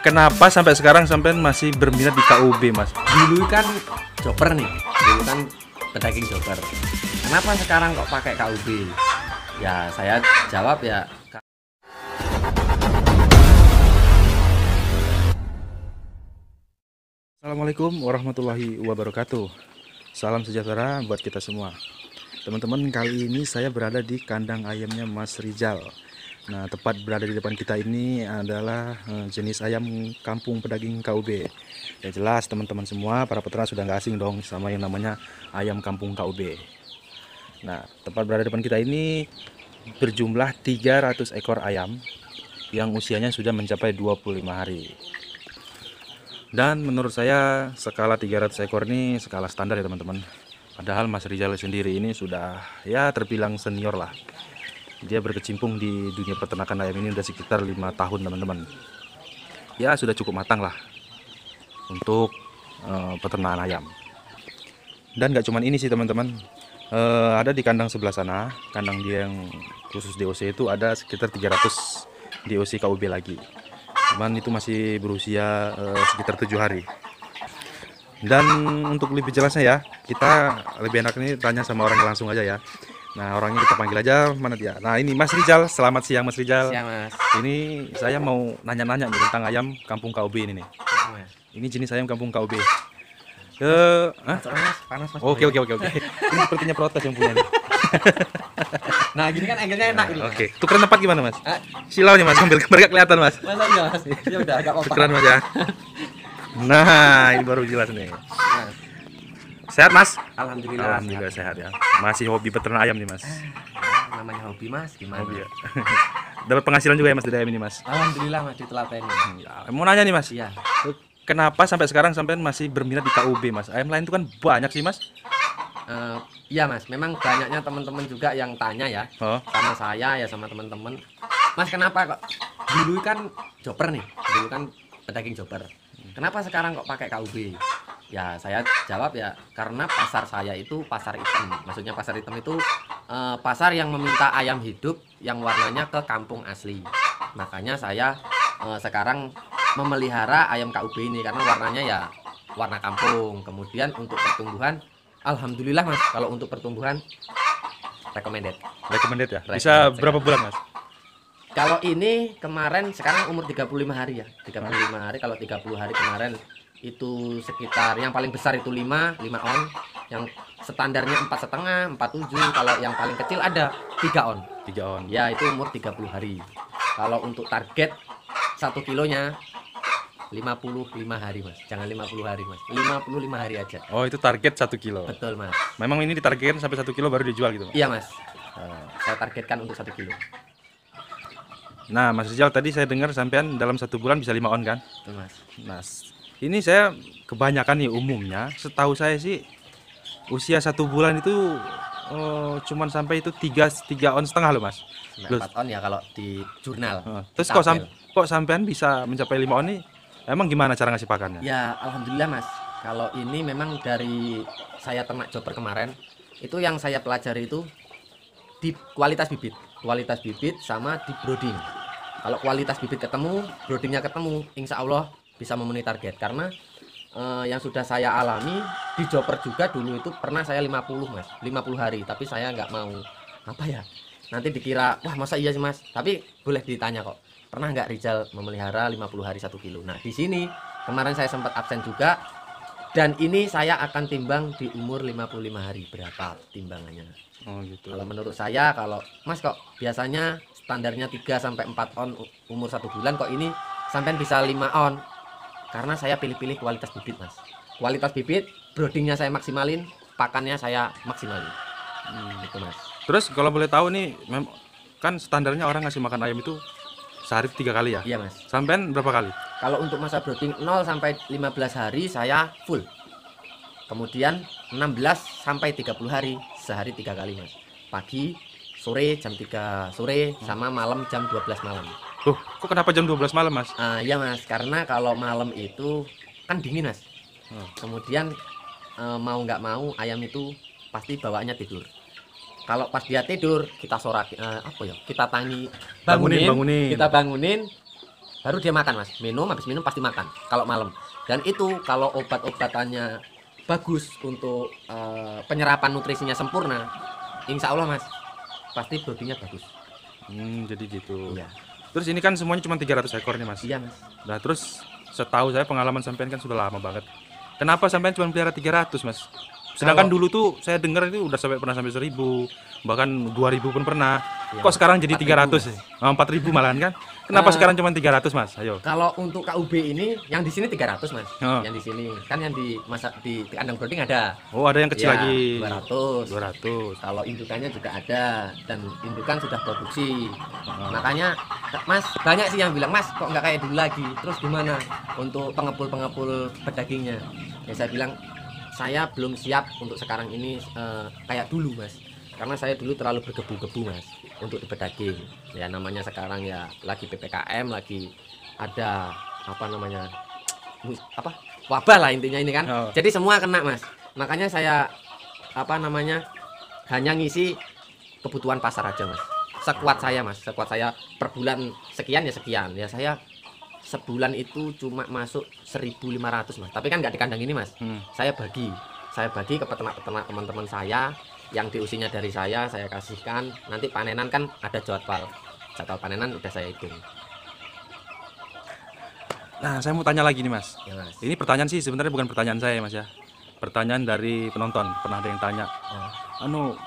Kenapa sampai sekarang sampai masih berminat di KUB, Mas? Dulu kan joper nih, dulu kan pedagang joper. Kenapa sekarang kok pakai KUB? Ya saya jawab ya. Assalamualaikum warahmatullahi wabarakatuh. Salam sejahtera buat kita semua. Teman-teman, kali ini saya berada di kandang ayamnya Mas Rizal. Nah, tepat berada di depan kita ini adalah jenis ayam kampung pedaging KUB. Ya jelas teman-teman semua, para peternak sudah nggak asing dong sama yang namanya ayam kampung KUB. Nah, tepat berada di depan kita ini berjumlah 300 ekor ayam yang usianya sudah mencapai 25 hari. Dan menurut saya skala 300 ekor ini skala standar ya teman-teman. Padahal Mas Rizal sendiri ini sudah ya terbilang senior lah. Dia berkecimpung di dunia peternakan ayam ini udah sekitar 5 tahun teman-teman. Ya sudah cukup matang lah untuk peternakan ayam. Dan gak cuman ini sih teman-teman. Ada di kandang sebelah sana, kandang dia yang khusus DOC itu ada sekitar 300 DOC KUB lagi. Cuman itu masih berusia sekitar 7 hari. Dan untuk lebih jelasnya ya, kita lebih enak ini tanya sama orang langsung aja ya. Nah, orangnya kita panggil aja, mana dia? Nah, ini Mas Rizal. Selamat siang Mas Rizal. Siang, Mas. Ini saya mau nanya-nanya nih tentang ayam kampung KUB ini nih. Mas. Ini jenis ayam kampung KUB. Mas, panas Mas. Oke. Ini sepertinya protes yang punya nih. Nah, gini kan angle-nya enak gitu. Oke, tukeran tempat gimana Mas? Silau nih Mas, ambil gambar gak kelihatan Mas. Masa iya, Mas? Ya udah agak apa-apa. Tukeran Mas ya. Nah, ini baru jelas nih. Sehat Mas? Alhamdulillah. Alhamdulillah sehat ya. Masih hobi peternak ayam nih Mas. Namanya hobi Mas, gimana? Hobi ya. Dapat penghasilan juga ya Mas dari ayam ini Mas. Alhamdulillah Mas ditelaten. Ya, mau nanya nih Mas. Iya. Kenapa sampai sekarang sampai masih berminat di KUB Mas? Ayam lain itu kan banyak sih Mas. Iya Mas, memang banyaknya teman-teman juga yang tanya ya, sama saya ya sama teman-teman. Mas kenapa kok dulu kan joper nih, dulu kan pedagang joper. Kenapa sekarang kok pakai KUB? Ya saya jawab ya karena pasar saya itu pasar hitam. Maksudnya pasar hitam itu pasar yang meminta ayam hidup yang warnanya ke kampung asli. Makanya saya sekarang memelihara ayam KUB ini karena warnanya ya warna kampung. Kemudian untuk pertumbuhan, alhamdulillah Mas, kalau untuk pertumbuhan recommended ya. Bisa berapa bulan Mas? Kalau ini kemarin sekarang umur 35 hari ya. 35 hari, kalau 30 hari kemarin itu sekitar yang paling besar itu 5 on, yang standarnya 4,5, 47, kalau yang paling kecil ada 3 on. 3 on. Ya, itu umur 30 hari. Kalau untuk target 1 kilonya 55 hari Mas, jangan 50 hari Mas, 55 hari aja. Oh, itu target 1 kilo. Betul Mas. Memang ini ditargetkan sampai 1 kilo baru dijual gitu Mas? Iya Mas, saya targetkan untuk 1 kilo. Nah Mas Rizal, tadi saya dengar sampean dalam 1 bulan bisa 5 on kan? Betul Mas. Nah, ini saya kebanyakan nih umumnya, setahu saya sih usia 1 bulan itu cuman sampai itu 3 on setengah loh Mas. 4 on ya kalau di jurnal. Terus kok sampean bisa mencapai 5 on nih? Emang gimana cara ngasih pakannya? Ya alhamdulillah Mas, kalau ini memang dari saya ternak joper kemarin, itu yang saya pelajari itu di kualitas bibit sama di brooding. Kalau kualitas bibit ketemu, broodingnya ketemu, insya Allah bisa memenuhi target. Karena yang sudah saya alami di joper juga dulu itu pernah saya 50 Mas, 50 hari, tapi saya nggak mau apa ya, nanti dikira wah masa iya sih Mas, tapi boleh ditanya kok, pernah nggak Rizal memelihara 50 hari 1 kilo. Nah di sini kemarin saya sempat absen juga, dan ini saya akan timbang di umur 55 hari berapa timbangannya. Oh gitu. Kalau menurut saya, kalau Mas kok biasanya standarnya 3 sampai 4 on umur 1 bulan, kok ini sampai bisa 5 on, karena saya pilih-pilih kualitas bibit Mas. Kualitas bibit, broodingnya saya maksimalin, pakannya saya maksimalin. Gitu Mas. Terus kalau boleh tahu nih, kan standarnya orang ngasih makan ayam itu sehari 3 kali ya? Iya Mas. Sampean berapa kali? Kalau untuk masa brooding 0 sampai 15 hari saya full. Kemudian 16 sampai 30 hari sehari 3 kali Mas. Pagi, sore jam 3 sore sama malam jam 12 malam. Tuh, kok kenapa jam 12 malam Mas? Iya Mas, karena kalau malam itu kan dingin Mas. Kemudian mau nggak mau ayam itu pasti bawaannya tidur. Kalau pas dia tidur kita sorak, apa ya, kita tangi, bangunin, kita bangunin, baru dia makan mas. Habis minum pasti makan kalau malam. Dan itu kalau obat-obatannya bagus untuk penyerapan nutrisinya sempurna, insya Allah mas pasti bodinya bagus. Jadi gitu. Iya. Terus ini kan semuanya cuma 300 ekor nih mas. Iya mas. Nah terus setahu saya pengalaman sampean kan sudah lama banget. Kenapa sampean cuma pelihara 300 mas? Sedangkan Kalau- dulu tuh saya dengar itu udah pernah sampai 1000, bahkan 2000 pun pernah. Iya, Kok Mas. sekarang jadi 4.000, 300 ya? 4000 malahan kan? Kenapa Eh, sekarang cuma 300 mas? Ayo. Kalau untuk KUB ini yang di sini 300 mas. Oh. Yang di sini kan yang di di kandang brooding ada. Oh ada yang kecil Ya, lagi. 200. 200. Kalau indukannya juga ada dan indukan sudah produksi. Makanya mas banyak sih yang bilang mas kok nggak kayak dulu lagi. Terus gimana untuk pengepul pedagingnya? Ya saya bilang saya belum siap untuk sekarang ini kayak dulu mas. Karena saya dulu terlalu bergebu-gebu mas untuk di pedaging. Ya namanya sekarang ya lagi PPKM, lagi ada apa namanya wabah lah intinya ini kan. Oh. Jadi semua kena mas. Makanya saya apa namanya hanya ngisi kebutuhan pasar aja mas. Sekuat saya mas, sekuat saya per bulan sekian ya sekian. Ya saya sebulan itu cuma masuk 1.500 mas. Tapi kan nggak di kandang ini mas. Saya bagi ke peternak-peternak teman-teman saya yang diusinya dari saya kasihkan. Nanti panenan kan ada jadwal panenan udah saya hitung Nah saya mau tanya lagi nih mas. ya mas. Ini pertanyaan sih sebenarnya bukan pertanyaan saya mas ya. Pertanyaan dari penonton, pernah ada yang tanya.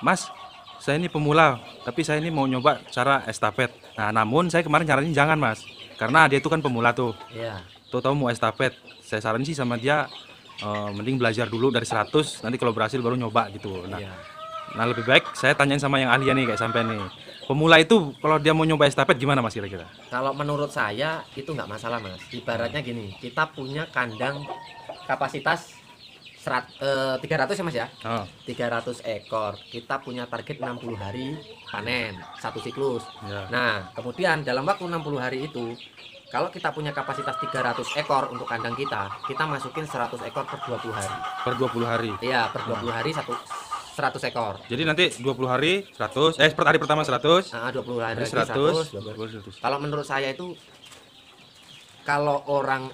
Mas, saya ini pemula, tapi saya ini mau nyoba cara estafet. Nah namun saya kemarin nyaranin jangan mas, karena dia itu kan pemula tuh. Iya. Tahu mau estafet. Saya saranin sih sama dia mending belajar dulu dari 100, nanti kalau berhasil baru nyoba gitu. Iya. Nah lebih baik saya tanyain sama yang ahli nih kayak sampai nih. Pemula itu kalau dia mau nyoba estafet gimana mas kira-kira? Kalau menurut saya itu nggak masalah mas. Ibaratnya gini, kita punya kandang kapasitas 300 ya mas ya. 300 ekor. Kita punya target 60 hari panen satu siklus. Ya. Nah kemudian dalam waktu 60 hari itu, kalau kita punya kapasitas 300 ekor untuk kandang kita masukin 100 ekor per 20 hari. Per 20 hari. Iya, per 20 hari 100 ekor. Jadi nanti 20 hari 100, per hari pertama 100, Nah, 20 hari hari lagi 100, 100. Kalau menurut saya itu kalau orang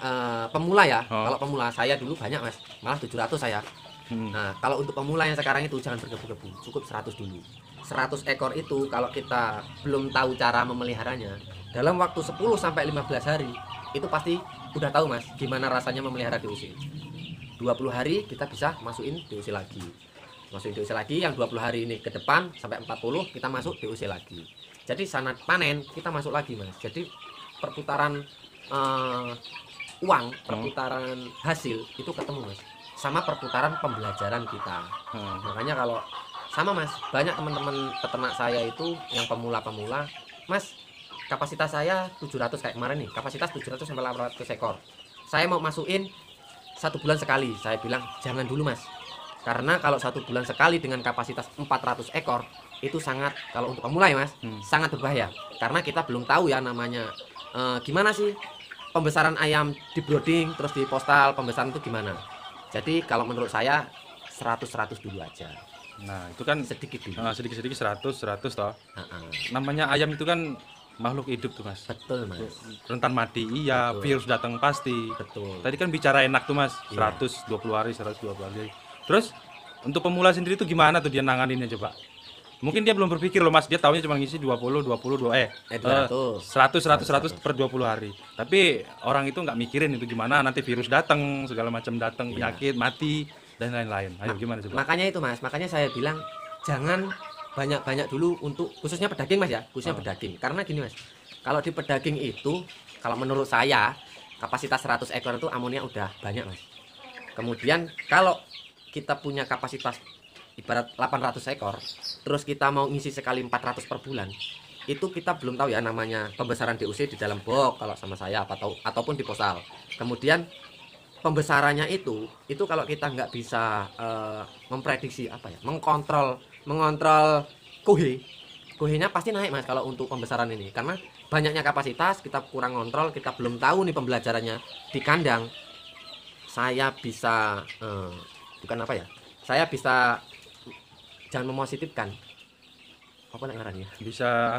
pemula ya, kalau pemula saya dulu banyak mas, malah 700 saya. Nah, kalau untuk pemula yang sekarang itu jangan bergebu-gebu, cukup 100 dulu. 100 ekor itu kalau kita belum tahu cara memeliharanya, dalam waktu 10 sampai 15 hari itu pasti udah tahu mas gimana rasanya memelihara DOC. 20 hari kita bisa masukin DOC lagi. Masukin DOC lagi yang 20 hari ini ke depan sampai 40 kita masuk DOC lagi. Jadi saat panen kita masuk lagi mas. Jadi perputaran uang, perputaran hasil itu ketemu mas. Sama perputaran pembelajaran kita. Makanya kalau sama mas, banyak teman-teman peternak saya itu yang pemula-pemula, mas kapasitas saya 700 kayak kemarin nih, kapasitas 700 sampai 800 ekor. Saya mau masukin 1 bulan sekali. Saya bilang jangan dulu mas, karena kalau 1 bulan sekali dengan kapasitas 400 ekor itu sangat, kalau untuk pemula ya mas, sangat berbahaya. Karena kita belum tahu ya namanya gimana sih pembesaran ayam di brooding terus di postal pembesaran itu gimana. Jadi kalau menurut saya 100 dulu aja. Nah itu kan Sedikit dulu. sedikit-sedikit 100 toh. Heeh. Namanya ayam itu kan makhluk hidup tuh mas. Betul mas. Rentan mati, iya. Betul. Virus datang pasti. Betul. Tadi kan bicara enak tuh mas, Iya. 120 hari, 120 hari. Terus untuk pemula sendiri tuh gimana tuh dia nanganinnya coba? Mungkin dia belum berpikir loh mas, dia taunya cuma ngisi 20, 200. 100 per 20 hari. Tapi orang itu nggak mikirin itu gimana nanti virus datang, segala macam datang, Iya. penyakit, mati dan lain-lain. Ayo gimana coba? Makanya itu mas, makanya saya bilang jangan banyak-banyak dulu untuk khususnya pedaging mas ya, khususnya pedaging. Karena gini mas, kalau di pedaging itu, kalau menurut saya kapasitas 100 ekor itu amonia udah banyak mas. Kemudian kalau kita punya kapasitas ibarat 800 ekor, terus kita mau ngisi sekali 400 per bulan, itu kita belum tahu ya namanya pembesaran DOC di dalam box kalau sama saya ataupun di postal. Kemudian pembesarannya itu kalau kita nggak bisa memprediksi apa ya, mengontrol kohenya pasti naik mas kalau untuk pembesaran ini, karena banyaknya kapasitas kita kurang kontrol, kita belum tahu nih pembelajarannya di kandang. Saya bisa bukan apa ya, saya bisa jangan mempositifkan apa nak ngaran ya, Bisa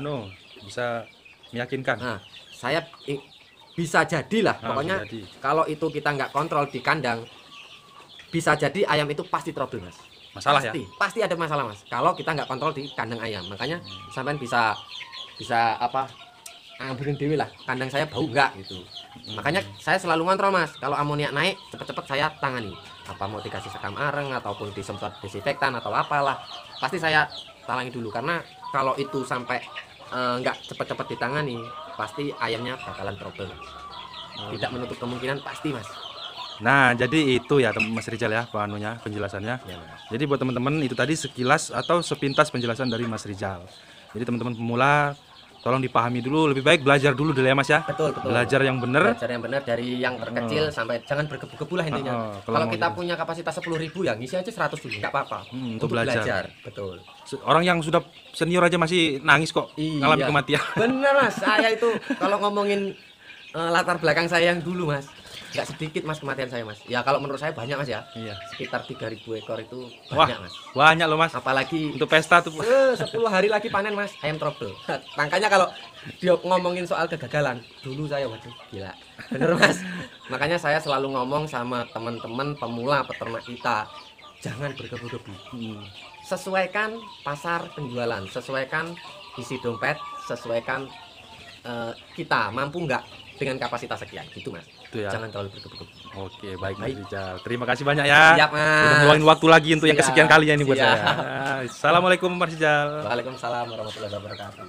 bisa meyakinkan. nah saya bisa jadilah pokoknya bisa jadi. kalau itu kita nggak kontrol di kandang, bisa jadi ayam itu pasti trouble mas. Masalah Pasti ada masalah mas kalau kita nggak kontrol di kandang ayam. Makanya sampean bisa apa ambilin dewi lah kandang saya bau nggak gitu. Makanya saya selalu ngontrol mas, kalau amoniak naik cepet-cepet saya tangani, apa mau dikasih sekam areng ataupun disemprot desinfektan atau apalah, pasti saya talangi dulu. Karena kalau itu sampai nggak cepet-cepet ditangani, pasti ayamnya bakalan trouble. Tidak menutup kemungkinan pasti mas. Nah, jadi itu ya Mas Rizal ya penjelasannya. Ya, mas. Jadi buat teman-teman itu tadi sekilas atau sepintas penjelasan dari Mas Rizal. Jadi teman-teman pemula tolong dipahami dulu, lebih baik belajar dulu ya Mas ya. Betul. Belajar yang benar. Belajar yang benar dari yang terkecil sampai jangan bergebu-gebu lah intinya. Kalau kita punya kapasitas 10.000 ya ngisi aja 100 dulu, nggak apa-apa. Untuk belajar. Betul. Orang yang sudah senior aja masih nangis kok ngalami kematian. Bener mas, saya itu kalau ngomongin latar belakang saya yang dulu mas, nggak sedikit mas kematian saya mas. Ya kalau menurut saya banyak mas ya. Iya. Sekitar 3.000 ekor itu Wah, banyak mas. banyak loh Mas. Apalagi Untuk pesta tuh. 10 hari lagi panen mas, ayam trouble. Makanya kalau dia ngomongin soal kegagalan, dulu saya waduh gila. Bener mas. Makanya saya selalu ngomong sama teman-teman pemula peternak kita, jangan bergebu-gebu. Sesuaikan pasar penjualan, sesuaikan isi dompet, sesuaikan kita mampu nggak dengan kapasitas sekian gitu mas. Itu ya. Jangan terlalu bergebu-gebu. Oke, baik Mas Rizal. Terima kasih banyak ya. Siap mas. Udah ngeluangin waktu lagi untuk yang Siap, kesekian kalinya ini buat siap. saya. Assalamualaikum Mas Rizal. Waalaikumsalam warahmatullahi wabarakatuh.